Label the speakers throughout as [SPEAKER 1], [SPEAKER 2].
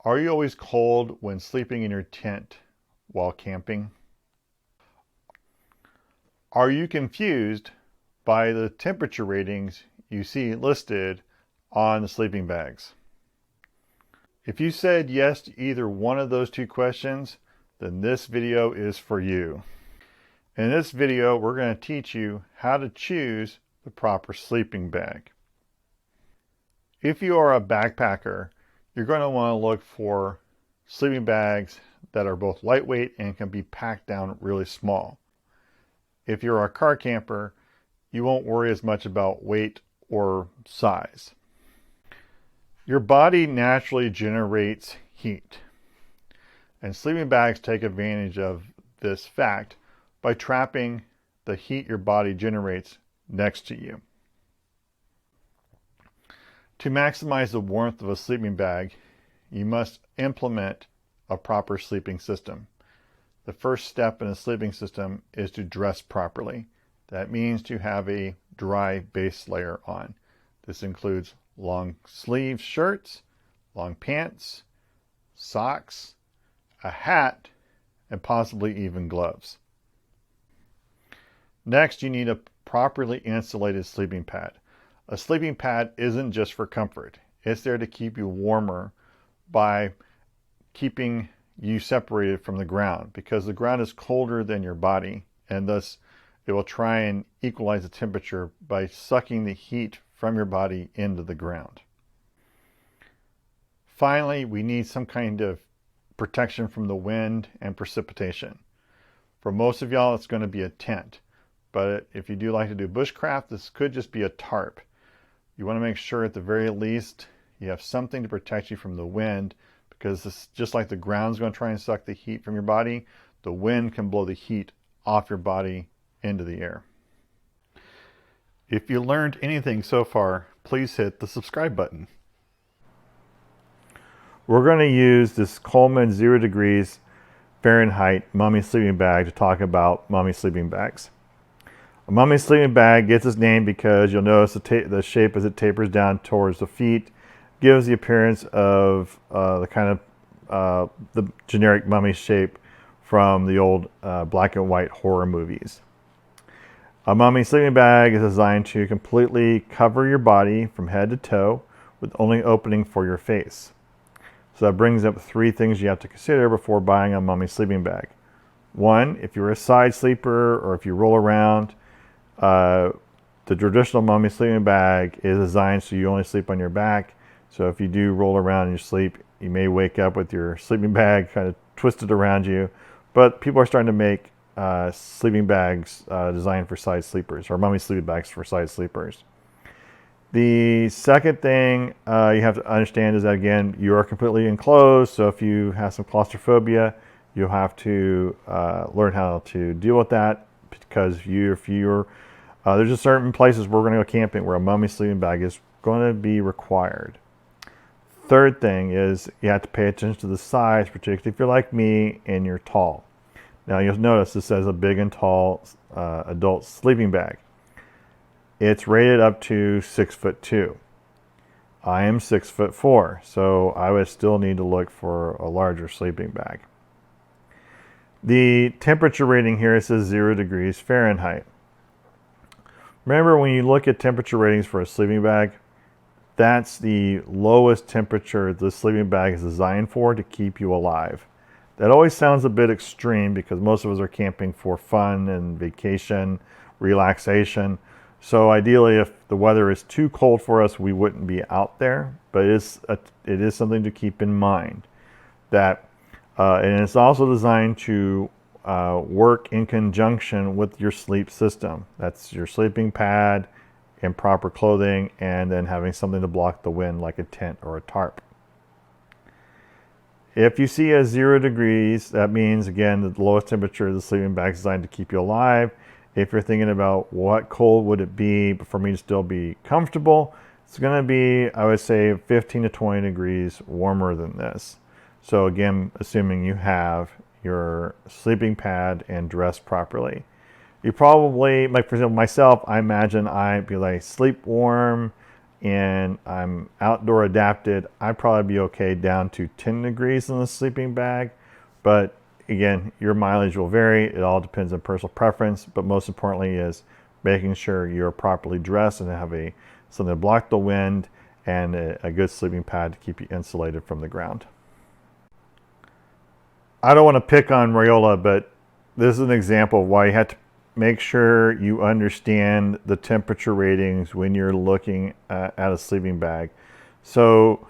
[SPEAKER 1] Are you always cold when sleeping in your tent while camping? Are you confused by the temperature ratings you see listed on the sleeping bags? If you said yes to either one of those two questions, then this video is for you. In this video, we're going to teach you how to choose the proper sleeping bag. If you are a backpacker, you're going to want to look for sleeping bags that are both lightweight and can be packed down really small. If you're a car camper, you won't worry as much about weight or size. Your body naturally generates heat, and sleeping bags take advantage of this fact by trapping the heat your body generates next to you. To maximize the warmth of a sleeping bag, you must implement a proper sleeping system. The first step in a sleeping system is to dress properly. That means to have a dry base layer on. This includes long sleeve shirts, long pants, socks, a hat, and possibly even gloves. Next, you need a properly insulated sleeping pad. A sleeping pad isn't just for comfort. It's there to keep you warmer by keeping you separated from the ground, because the ground is colder than your body, and thus it will try and equalize the temperature by sucking the heat from your body into the ground. Finally, we need some kind of protection from the wind and precipitation. For most of y'all, it's going to be a tent. But if you do like to do bushcraft, this could just be a tarp. You want to make sure at the very least you have something to protect you from the wind, because this, just like the ground's going to try and suck the heat from your body, the wind can blow the heat off your body into the air. If you learned anything so far, please hit the subscribe button. We're going to use this Coleman 0 degrees Fahrenheit mummy sleeping bag to talk about mummy sleeping bags. A mummy sleeping bag gets its name because you'll notice the shape as it tapers down towards the feet gives the appearance of the generic mummy shape from the old black and white horror movies. A mummy sleeping bag is designed to completely cover your body from head to toe with only opening for your face. So that brings up three things you have to consider before buying a mummy sleeping bag. One, if you're a side sleeper or if you roll around, the traditional mummy sleeping bag is designed so you only sleep on your back. So if you do roll around in your sleep, you may wake up with your sleeping bag kind of twisted around you. But people are starting to make sleeping bags designed for side sleepers, or mummy sleeping bags for side sleepers. The second thing you have to understand is that, again, you are completely enclosed. So if you have some claustrophobia, you'll have to learn how to deal with that, because there's just certain places where we're going to go camping where a mummy sleeping bag is going to be required. Third thing is you have to pay attention to the size, particularly if you're like me and you're tall. Now you'll notice this says a big and tall adult sleeping bag. It's rated up to 6'2". I am 6'4", so I would still need to look for a larger sleeping bag. The temperature rating here says 0 degrees Fahrenheit. Remember, when you look at temperature ratings for a sleeping bag, that's the lowest temperature the sleeping bag is designed for to keep you alive. That always sounds a bit extreme because most of us are camping for fun and vacation, relaxation. So ideally, if the weather is too cold for us, we wouldn't be out there. But it is something to keep in mind. And it's also designed to work in conjunction with your sleep system. That's your sleeping pad and proper clothing, and then having something to block the wind like a tent or a tarp. If you see a 0 degrees, that means, again, the lowest temperature of the sleeping bag is designed to keep you alive. If you're thinking about what cold would it be for me to still be comfortable, it's going to be, I would say, 15 to 20 degrees warmer than this. So again, assuming you have your sleeping pad and dressed properly. You probably, like for example myself, I imagine I'd be like sleep warm, and I'm outdoor adapted, I'd probably be okay down to 10 degrees in the sleeping bag. But again, your mileage will vary. It all depends on personal preference, but most importantly is making sure you're properly dressed and have something to block the wind and a good sleeping pad to keep you insulated from the ground. I don't want to pick on Rayola, but this is an example of why you have to make sure you understand the temperature ratings when you're looking at a sleeping bag. So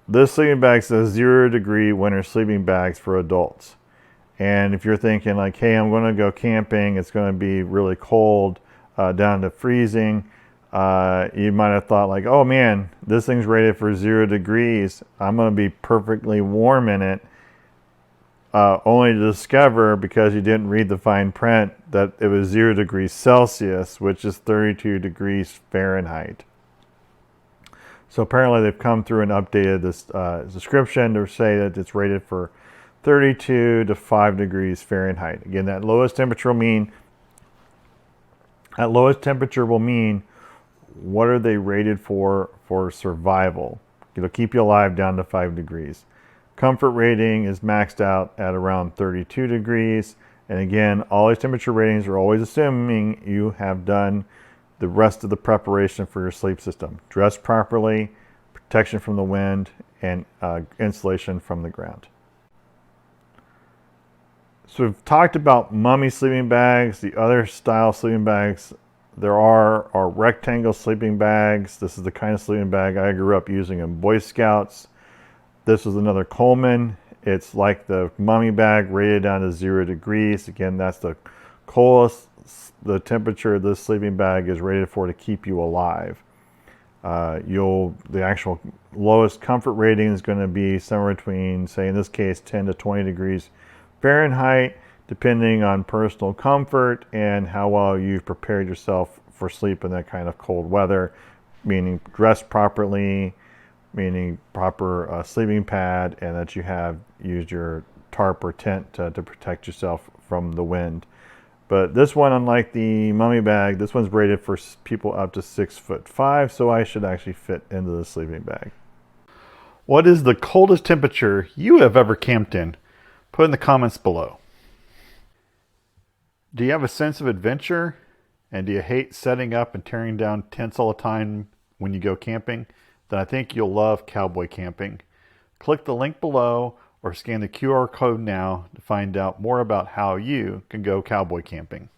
[SPEAKER 1] this sleeping bag says 0 degree winter sleeping bags for adults. And if you're thinking like, hey, I'm going to go camping, it's going to be really cold, down to freezing, you might have thought like, oh man, this thing's rated for 0 degrees. I'm going to be perfectly warm in it. Only to discover, because you didn't read the fine print, that it was 0 degrees Celsius, which is 32 degrees Fahrenheit. So apparently they've come through and updated this description to say that it's rated for 32 to 5 degrees Fahrenheit. Again, that lowest temperature will mean what are they rated for survival. It'll keep you alive down to 5 degrees. Comfort rating is maxed out at around 32 degrees. And again, all these temperature ratings are always assuming you have done the rest of the preparation for your sleep system. Dress properly, protection from the wind, and insulation from the ground. So we've talked about mummy sleeping bags. The other style sleeping bags there are rectangle sleeping bags. This is the kind of sleeping bag I grew up using in Boy Scouts. This is another Coleman. It's like the mummy bag, rated down to 0 degrees. Again, that's the coldest the temperature of this sleeping bag is rated for to keep you alive. The actual lowest comfort rating is going to be somewhere between, say in this case, 10 to 20 degrees Fahrenheit, depending on personal comfort and how well you've prepared yourself for sleep in that kind of cold weather, meaning dressed properly, meaning proper sleeping pad, and that you have used your tarp or tent to protect yourself from the wind. But this one, unlike the mummy bag, this one's rated for people up to 6'5", so I should actually fit into the sleeping bag.
[SPEAKER 2] What is the coldest temperature you have ever camped in? Put in the comments below. Do you have a sense of adventure? And do you hate setting up and tearing down tents all the time when you go camping? Then I think you'll love Cowboy Camping. Click the link below or scan the QR code now to find out more about how you can go cowboy camping.